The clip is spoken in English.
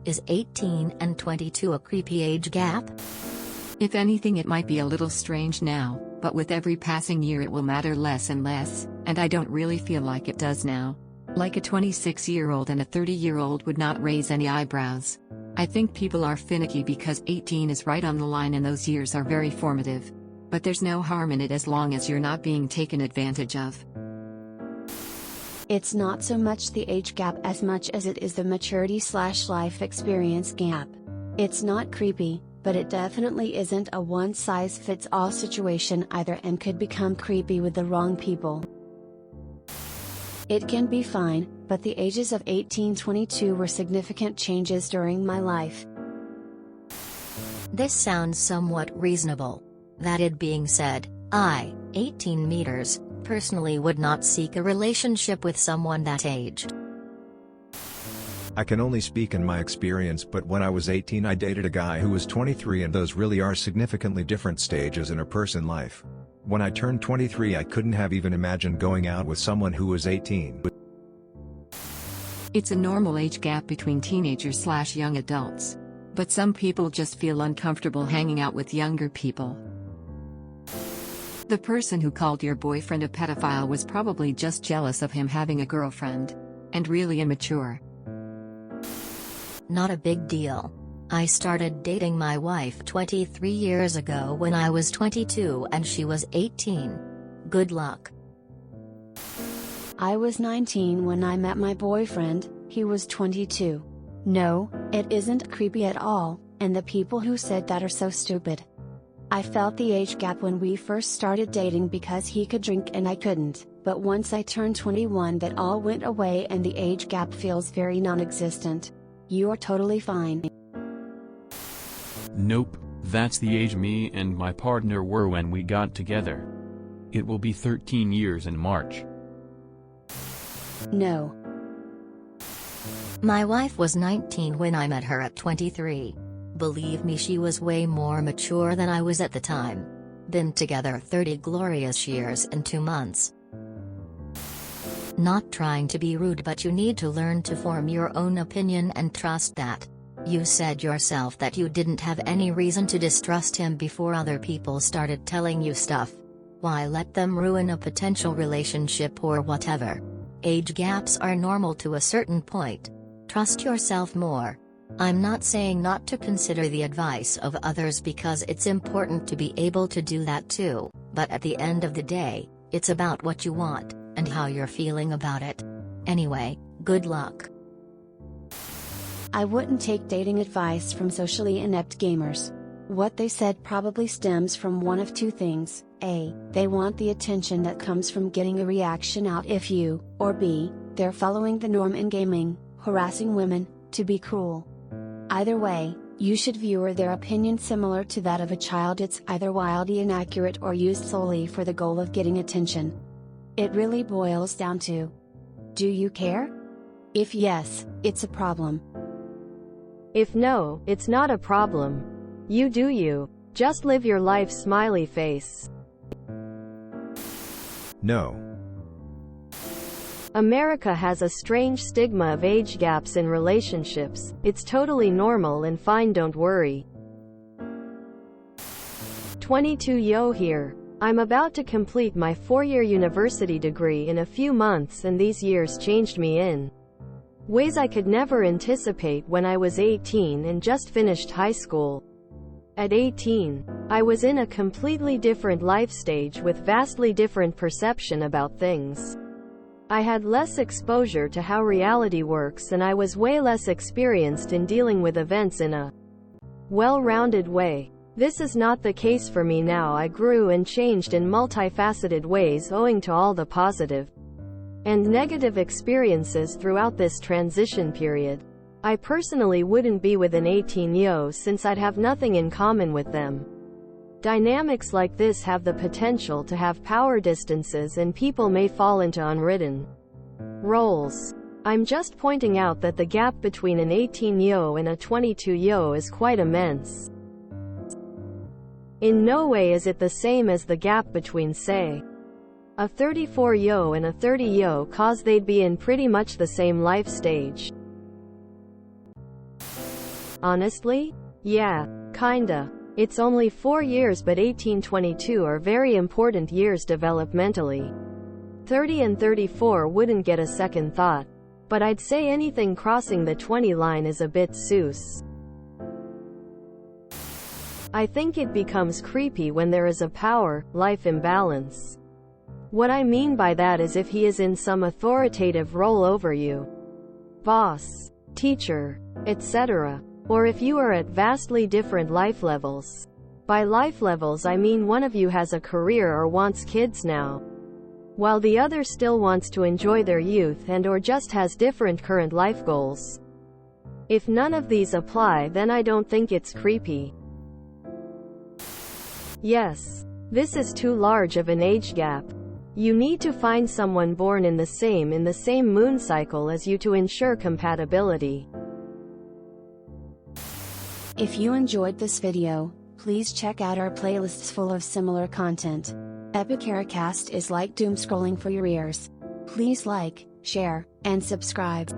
Is 18 and 22 a creepy age gap? If anything, it might be a little strange now, but with every passing year it will matter less and less, and I don't really feel like it does now. Like a 26-year-old and a 30-year-old would not raise any eyebrows. I think people are finicky because 18 is right on the line and those years are very formative. But there's no harm in it as long as you're not being taken advantage of. It's not so much the age gap as much as it is the maturity/life experience gap. It's not creepy, but it definitely isn't a one-size-fits-all situation either and could become creepy with the wrong people. It can be fine, but the ages of 18-22 were significant changes during my life. This sounds somewhat reasonable. That being said, I, 18 meters, personally would not seek a relationship with someone that aged. I can only speak in my experience, but when I was 18 I dated a guy who was 23, and those really are significantly different stages in a person's life. When I turned 23 I couldn't have even imagined going out with someone who was 18. It's a normal age gap between teenagers/young adults. But some people just feel uncomfortable hanging out with younger people. The person who called your boyfriend a pedophile was probably just jealous of him having a girlfriend. And really immature. Not a big deal. I started dating my wife 23 years ago when I was 22 and she was 18. Good luck. I was 19 when I met my boyfriend, he was 22. No, it isn't creepy at all, and the people who said that are so stupid. I felt the age gap when we first started dating because he could drink and I couldn't, but once I turned 21 that all went away and the age gap feels very non-existent. You are totally fine. Nope, that's the age me and my partner were when we got together. It will be 13 years in March. No. My wife was 19 when I met her at 23. Believe me, she was way more mature than I was at the time. Been together 30 glorious years and 2 months. Not trying to be rude, but you need to learn to form your own opinion and trust that. You said yourself that you didn't have any reason to distrust him before other people started telling you stuff. Why let them ruin a potential relationship or whatever? Age gaps are normal to a certain point. Trust yourself more. I'm not saying not to consider the advice of others because it's important to be able to do that too, but at the end of the day, it's about what you want, and how you're feeling about it. Anyway, good luck. I wouldn't take dating advice from socially inept gamers. What they said probably stems from one of two things: A, they want the attention that comes from getting a reaction out if you, or B, they're following the norm in gaming, harassing women, to be cruel. Either way, you should view their opinion similar to that of a child. It's either wildly inaccurate or used solely for the goal of getting attention. It really boils down to: do you care? If yes, it's a problem. If no, it's not a problem. You do you. Just live your life, smiley face. No. America has a strange stigma of age gaps in relationships. It's totally normal and fine, don't worry. 22 yo here. I'm about to complete my 4-year university degree in a few months, and these years changed me in ways I could never anticipate when I was 18 and just finished high school. At 18, I was in a completely different life stage with vastly different perception about things. I had less exposure to how reality works, and I was way less experienced in dealing with events in a well-rounded way. This is not the case for me now. I grew and changed in multifaceted ways owing to all the positive and negative experiences throughout this transition period. I personally wouldn't be with an 18-yo since I'd have nothing in common with them. Dynamics like this have the potential to have power distances, and people may fall into unwritten roles. I'm just pointing out that the gap between an 18-yo and a 22-yo is quite immense. In no way is it the same as the gap between, say, a 34-yo and a 30-yo, cause they'd be in pretty much the same life stage. Honestly? Yeah, kinda. It's only 4 years, but 18-22 are very important years developmentally. 30 and 34 wouldn't get a second thought. But I'd say anything crossing the 20 line is a bit sus. I think it becomes creepy when there is a power-life imbalance. What I mean by that is if he is in some authoritative role over you, boss, teacher, etc. Or if you are at vastly different life levels. By life levels I mean one of you has a career or wants kids now, while the other still wants to enjoy their youth and or just has different current life goals. If none of these apply, then I don't think it's creepy. Yes, this is too large of an age gap. You need to find someone born in the same moon cycle as you to ensure compatibility. If you enjoyed this video, please check out our playlists full of similar content. Epicaricast is like doom scrolling for your ears. Please like, share, and subscribe.